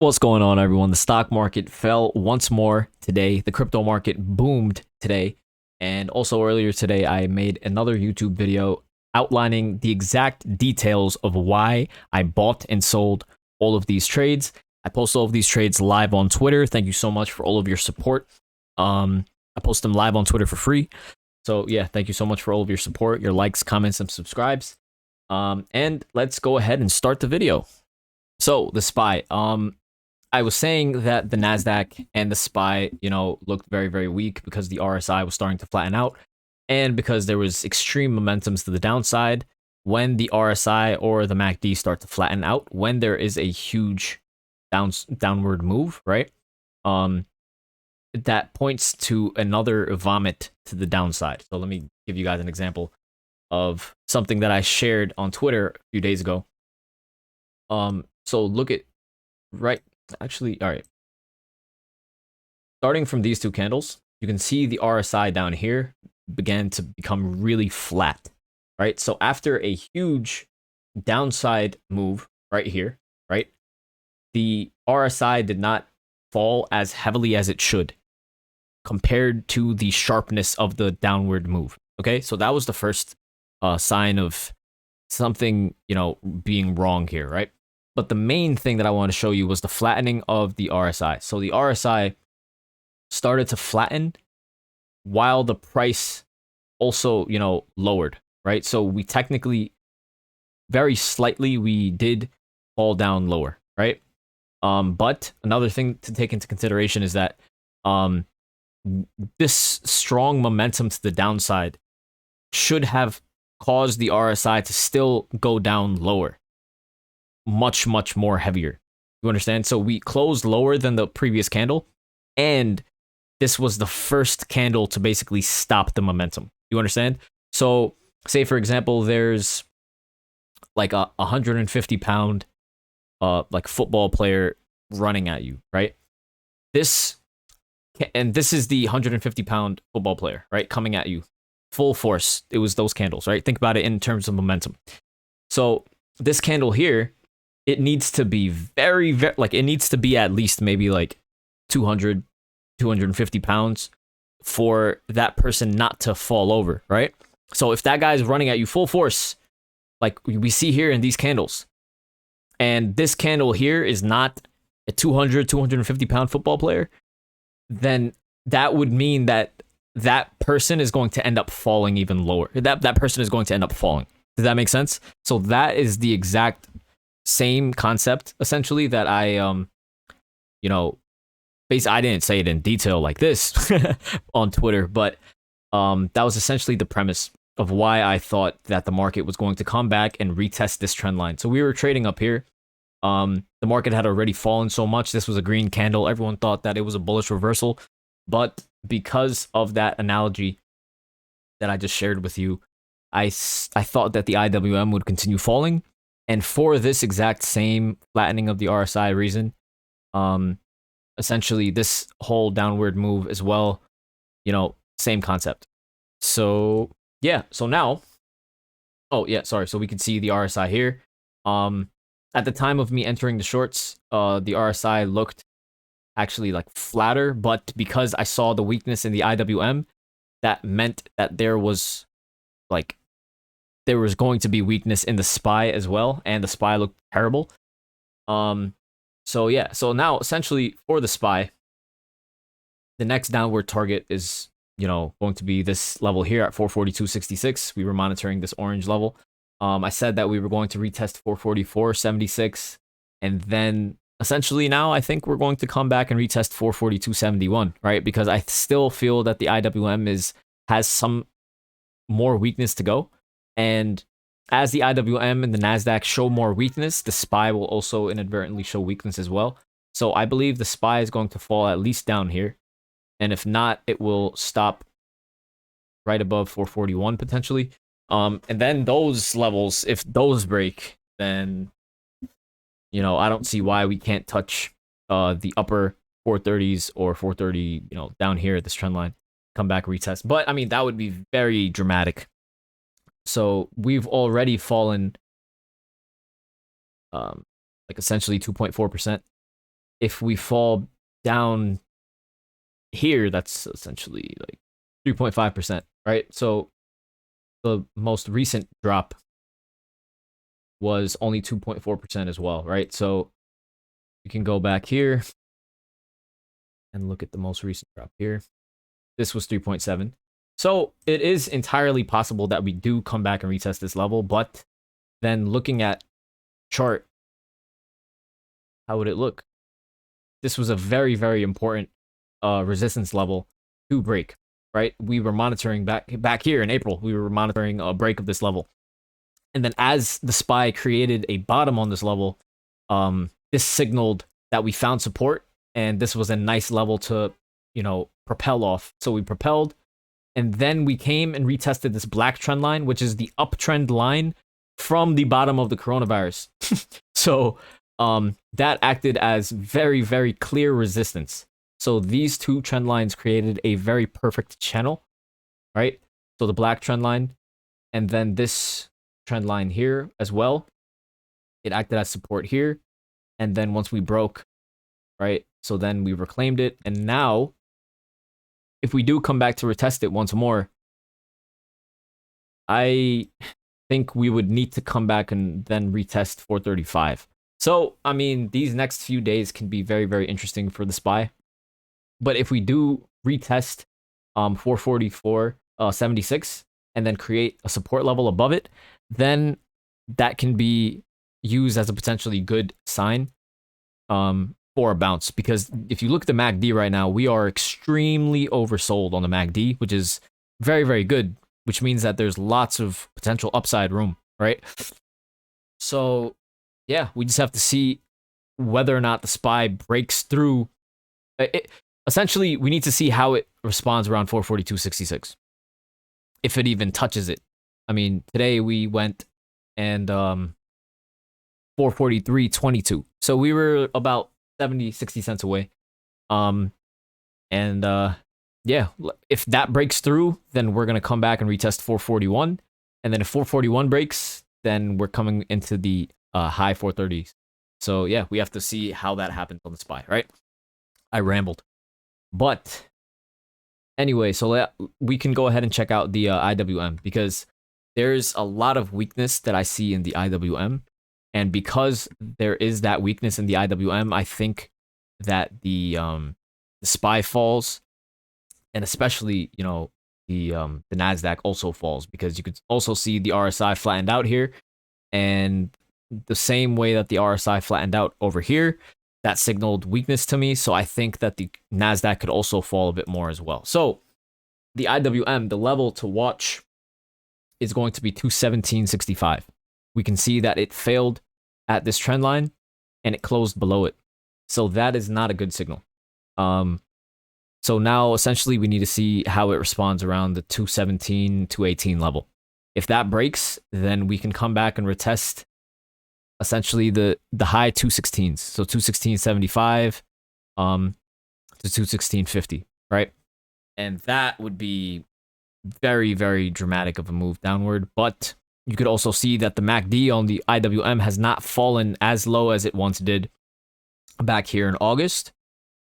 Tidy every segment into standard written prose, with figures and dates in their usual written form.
What's going on, everyone? The stock market fell once more today. The crypto market boomed today. And also earlier today, I made another YouTube video outlining the exact details of why I bought and sold all of these trades. I post all of these trades live on Twitter. Thank you so much for all of your support. I post them live on Twitter for free. So yeah, thank you so much for all of your support, your likes, comments, and subscribes. And let's go ahead and start the video. So the SPY. I was saying that the NASDAQ and the SPY, looked very, very weak because the RSI was starting to flatten out and because there was extreme momentums to the downside. When the RSI or the MACD start to flatten out, when there is a huge downward move, right? That points to another vomit to the downside. So let me give you guys an example of something that I shared on Twitter a few days ago. So look at right. Actually, all right. Starting from these two candles, you can see the RSI down here began to become really flat, right? So after a huge downside move right here, right? The RSI did not fall as heavily as it should compared to the sharpness of the downward move. Okay, so that was the first sign of something, being wrong here, right? But the main thing that I want to show you was the flattening of the RSI. So the RSI started to flatten while the price also, lowered, right? So we technically, very slightly, we did fall down lower, right? But another thing to take into consideration is that this strong momentum to the downside should have caused the RSI to still go down lower. Much more heavier. You understand? So we closed lower than the previous candle, and this was the first candle to basically stop the momentum. You understand? So say, for example, there's like a 150-pound like football player running at you, right? This is the 150-pound football player, right? Coming at you full force. It was those candles, right? Think about it in terms of momentum. So this candle here, it needs to be very, like, it needs to be at least maybe like 200, 250 pounds for that person not to fall over, right? So if that guy's running at you full force, like we see here in these candles, and this candle here is not a 200, 250-pound football player, then that would mean that that person is going to end up falling even lower. That person is going to end up falling. Does that make sense? So that is the exact same concept essentially that I I didn't say it in detail like this on Twitter, but that was essentially the premise of why I thought that the market was going to come back and retest this trend line. So we were trading up here. The market had already fallen so much. This was a green candle. Everyone thought that it was a bullish reversal, but because of that analogy that I just shared with you, I thought that the IWM would continue falling. And for this exact same flattening of the RSI reason, essentially this whole downward move as well, same concept. So yeah, so now, so we can see the RSI here. At the time of me entering the shorts, the RSI looked actually like flatter, but because I saw the weakness in the IWM, that meant that there was going to be weakness in the SPY as well, and the SPY looked terrible. So yeah, so now essentially for the SPY, the next downward target is, going to be this level here at 442.66. We were monitoring this orange level. I said that we were going to retest 444.76, and then essentially now I think we're going to come back and retest 442.71, right? Because I still feel that the IWM has some more weakness to go. And as the IWM and the NASDAQ show more weakness, the SPY will also inadvertently show weakness as well. So I believe the SPY is going to fall at least down here. And if not, it will stop right above 441 potentially. And then those levels, if those break, then, I don't see why we can't touch the upper 430s or 430, down here at this trend line, come back, retest. But I mean, that would be very dramatic. So we've already fallen like essentially 2.4%. if we fall down here, that's essentially like 3.5%, right? So the most recent drop was only 2.4% as well, right? So we can go back here and look at the most recent drop here. This was 3.7. So it is entirely possible that we do come back and retest this level, but then looking at chart, how would it look? This was a very, very important resistance level to break, right? We were monitoring back here in April. We were monitoring a break of this level. And then as the SPY created a bottom on this level, this signaled that we found support, and this was a nice level to, propel off. So we propelled, and then we came and retested this black trend line, which is the uptrend line from the bottom of the coronavirus. So that acted as very, very clear resistance. So these two trend lines created a very perfect channel, right? So the black trend line, and then this trend line here as well, it acted as support here. And then once we broke, right, so then we reclaimed it. And now, if we do come back to retest it once more, I think we would need to come back and then retest 435. So, I mean, these next few days can be very, very interesting for the SPY. But if we do retest 444.76 and then create a support level above it, then that can be used as a potentially good sign for a bounce. Because if you look at the MACD right now, we are extremely oversold on the MACD, which is very, very good, which means that there's lots of potential upside room, right? So, yeah, we just have to see whether or not the SPY breaks through. Essentially, we need to see how it responds around 442.66. If it even touches it. I mean, today we went and 443.22. So we were about 70-60 cents away. Yeah, if that breaks through, then we're going to come back and retest 441. And then if 441 breaks, then we're coming into the high 430s. So yeah, we have to see how that happens on the SPY, right? I rambled. But anyway, so we can go ahead and check out the IWM, because there's a lot of weakness that I see in the IWM. And because there is that weakness in the IWM, I think that the SPY falls, and especially, the NASDAQ also falls, because you could also see the RSI flattened out here. And the same way that the RSI flattened out over here, that signaled weakness to me. So I think that the NASDAQ could also fall a bit more as well. So the IWM, the level to watch is going to be 217.65. We can see that it failed at this trend line and it closed below it. So that is not a good signal. So now essentially we need to see how it responds around the 217, 218 level. If that breaks, then we can come back and retest essentially the high 216s. So 216.75 to 216.50, right? And that would be very, very dramatic of a move downward. But you could also see that the MACD on the IWM has not fallen as low as it once did back here in August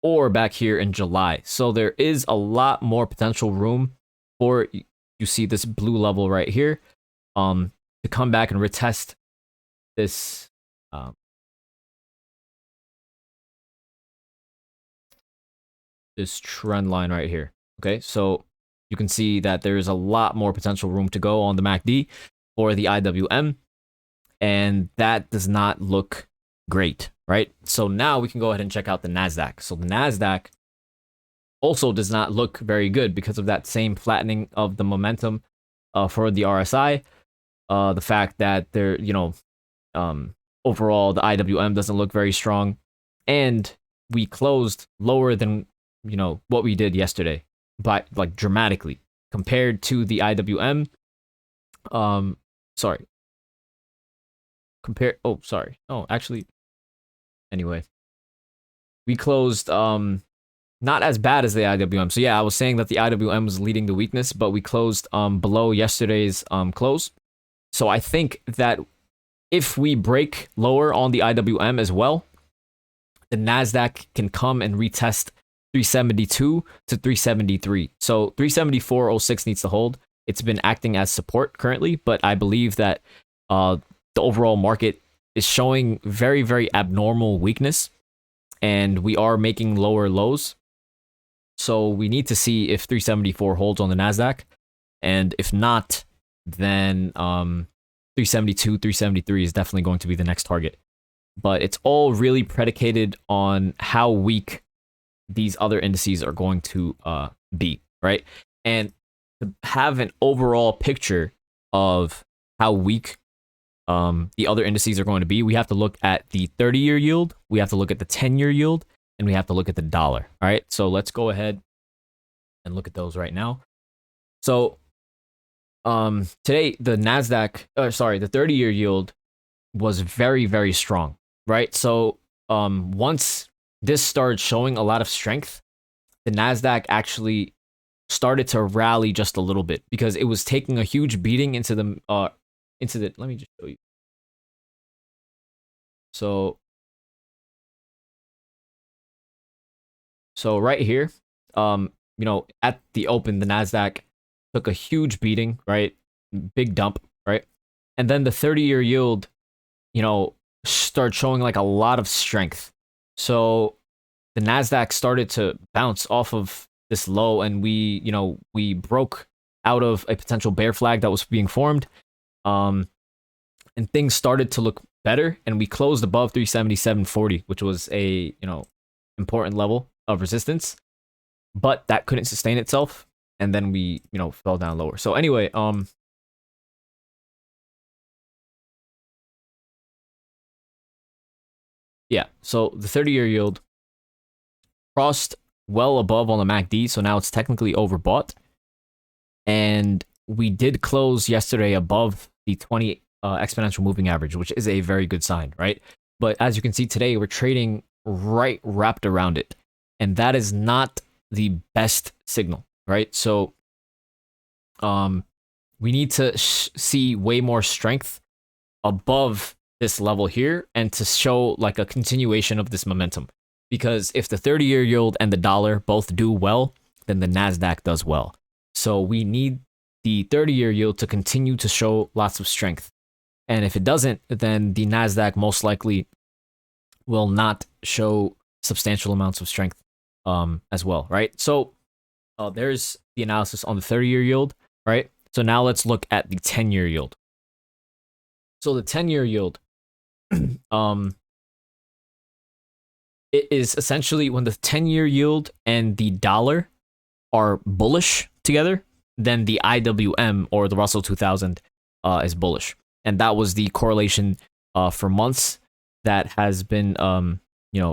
or back here in July. So there is a lot more potential room for, you see this blue level right here, to come back and retest this this trend line right here. Okay, so you can see that there's a lot more potential room to go on the MACD for the IWM, and that does not look great, right? So now we can go ahead and check out the NASDAQ. So the NASDAQ also does not look very good because of that same flattening of the momentum for the RSI. The fact that there, overall the IWM doesn't look very strong, and we closed lower than what we did yesterday, but like dramatically compared to the IWM. Anyway, we closed not as bad as the IWM. So yeah, I was saying that the IWM was leading the weakness, but we closed below yesterday's close. So I think that if we break lower on the IWM as well, the NASDAQ can come and retest 372 to 373. So 374.06 needs to hold. It's been acting as support currently, but I believe that the overall market is showing very, very abnormal weakness, and we are making lower lows. So we need to see if 374 holds on the NASDAQ, and if not, then 372, 373 is definitely going to be the next target. But it's all really predicated on how weak these other indices are going to be, right? And to have an overall picture of how weak the other indices are going to be, we have to look at the 30-year yield, we have to look at the 10-year yield, and we have to look at the dollar. All right, so let's go ahead and look at those right now. So today, the NASDAQ, the 30-year yield was very, very strong, right? So once this started showing a lot of strength, the NASDAQ actually started to rally just a little bit because it was taking a huge beating into the, let me just show you. So right here, at the open, the NASDAQ took a huge beating, right? Big dump, right? And then the 30-year yield, started showing like a lot of strength. So the NASDAQ started to bounce off of this low, and we broke out of a potential bear flag that was being formed. And things started to look better, and we closed above 377.40, which was a, important level of resistance, but that couldn't sustain itself, and then we, fell down lower. So anyway, yeah, so the 30-year yield crossed well above on the MACD, so now it's technically overbought, and we did close yesterday above the 20 exponential moving average, which is a very good sign, right? But as you can see today, we're trading right wrapped around it, and that is not the best signal, right? So we need to see way more strength above this level here and to show like a continuation of this momentum, because if the 30-year yield and the dollar both do well, then the NASDAQ does well. So we need the 30-year yield to continue to show lots of strength, and if it doesn't, then the NASDAQ most likely will not show substantial amounts of strength as well, right? So there's the analysis on the 30-year yield, right? So now let's look at the 10-year yield. So the 10-year yield, it is essentially when the 10-year yield and the dollar are bullish together, then the IWM or the Russell 2000 is bullish. And that was the correlation for months that has been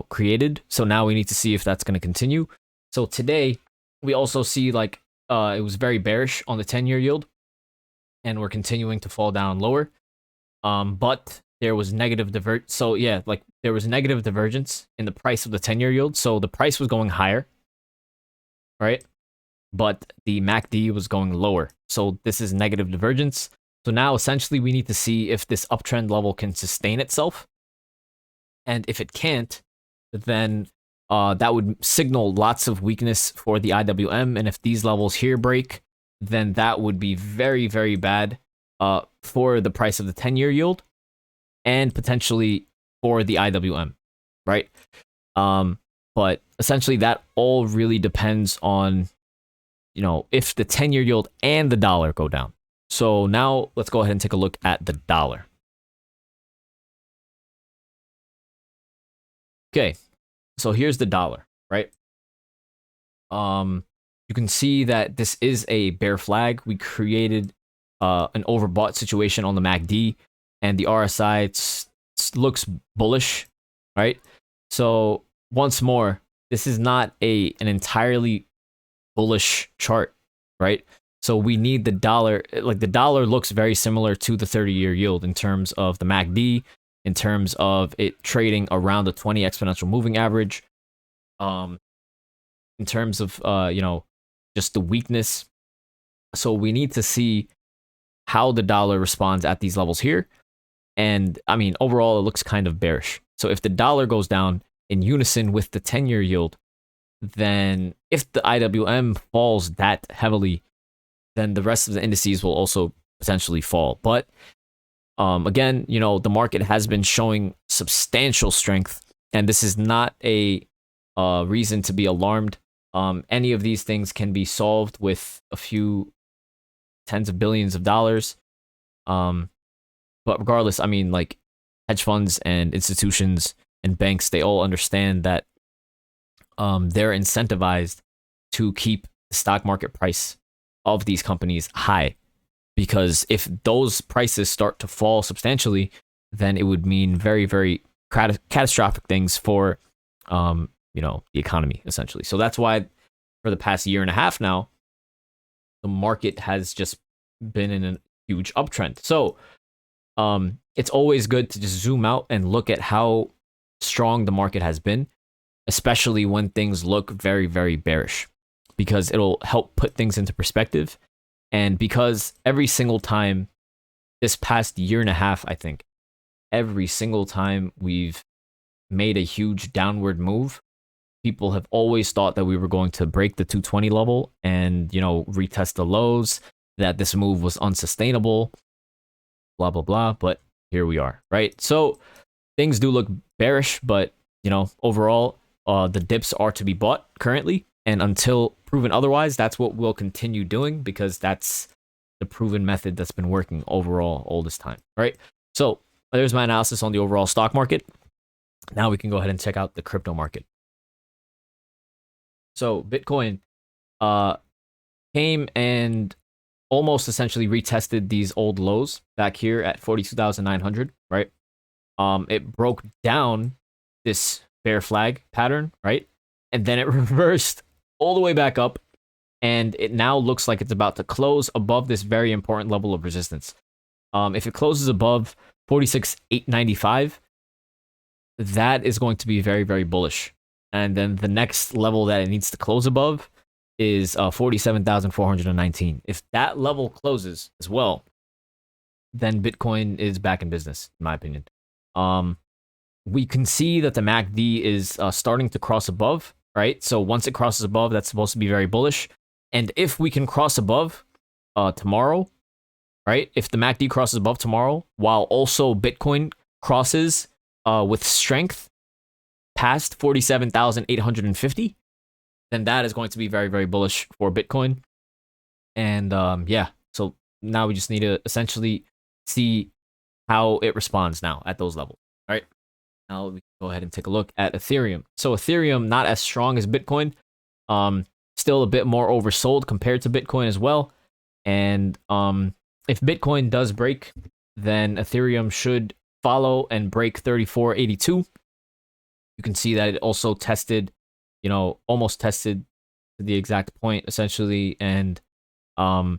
created. So now we need to see if that's going to continue. So today we also see like it was very bearish on the 10-year yield, and we're continuing to fall down lower. But there was negative divergence. So yeah, like there was negative divergence in the price of the 10-year yield. So the price was going higher, right? But the MACD was going lower. So this is negative divergence. So now essentially we need to see if this uptrend level can sustain itself. And if it can't, then that would signal lots of weakness for the IWM. And if these levels here break, then that would be very, very bad for the price of the 10-year yield and potentially for the IWM, right? But essentially that all really depends on, if the 10-year yield and the dollar go down. So now let's go ahead and take a look at the dollar. Okay, so here's the dollar, right? You can see that this is a bear flag. We created an overbought situation on the MACD, and the RSI looks bullish, right? So once more, this is not an entirely bullish chart, right? So we need the dollar, like the dollar looks very similar to the 30-year yield in terms of the MACD, in terms of it trading around the 20 exponential moving average, in terms of, just the weakness. So we need to see how the dollar responds at these levels here. And I mean, overall, it looks kind of bearish. So if the dollar goes down, in unison with the 10-year yield, then if the IWM falls that heavily, then the rest of the indices will also potentially fall. But again, you know, the market has been showing substantial strength, and this is not a reason to be alarmed. Any of these things can be solved with a few tens of billions of dollars. But regardless, I mean, like, hedge funds and institutions and banks, they all understand that they're incentivized to keep the stock market price of these companies high, because if those prices start to fall substantially, then it would mean very, very catastrophic things for you know, the economy, essentially. So that's why for the past year and a half now, the market has just been in a huge uptrend. So it's always good to just zoom out and look at how strong the market has been, especially when things look very, very bearish, because it'll help put things into perspective. And because every single time this past year and a half, I think, every single time we've made a huge downward move, people have always thought that we were going to break the 220 level and, you know, retest the lows, that this move was unsustainable, blah, blah, blah. But here we are, right? So things do look bearish, but, you know, overall, the dips are to be bought currently. And until proven otherwise, that's what we'll continue doing, because that's the proven method that's been working overall all this time, right? So there's my analysis on the overall stock market. Now we can go ahead and check out the crypto market. So Bitcoin came and almost essentially retested these old lows back here at 42,900, right? It broke down this bear flag pattern, right? And then it reversed all the way back up, and it now looks like it's about to close above this very important level of resistance. If it closes above 46,895, that is going to be very, very bullish. And then the next level that it needs to close above is 47,419. If that level closes as well, then Bitcoin is back in business, in my opinion. We can see that the MACD is starting to cross above, right? So once it crosses above, that's supposed to be very bullish. And if we can cross above tomorrow, right? If the MACD crosses above tomorrow, while also Bitcoin crosses with strength past 47,850, then that is going to be very, very bullish for Bitcoin. And yeah, so now we just need to essentially see how it responds now at those levels. All right, now we can go ahead and take a look at Ethereum. So Ethereum, not as strong as Bitcoin, still a bit more oversold compared to Bitcoin as well. And if Bitcoin does break, then Ethereum should follow and break 3482. You can see that it also tested, you know, almost tested to the exact point essentially, and you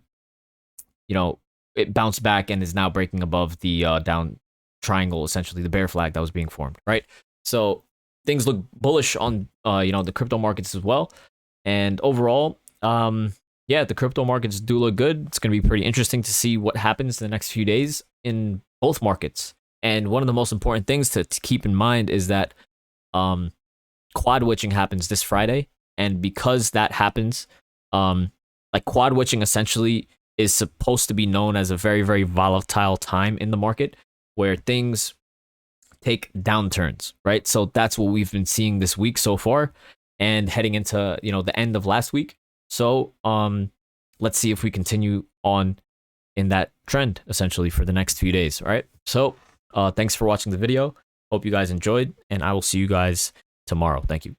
know, it bounced back and is now breaking above the down triangle, essentially the bear flag that was being formed, right? So things look bullish on you know, the crypto markets as well. And overall, yeah, the crypto markets do look good. It's going to be pretty interesting to see what happens in the next few days in both markets. And one of the most important things to keep in mind is that quad witching happens this Friday. And because that happens, like, quad witching essentially is supposed to be known as a very, very volatile time in the market where things take downturns, right? So that's what we've been seeing this week so far and heading into, you know, the end of last week. So let's see if we continue on in that trend essentially for the next few days, all right? So thanks for watching the video. Hope you guys enjoyed, and I will see you guys tomorrow. Thank you.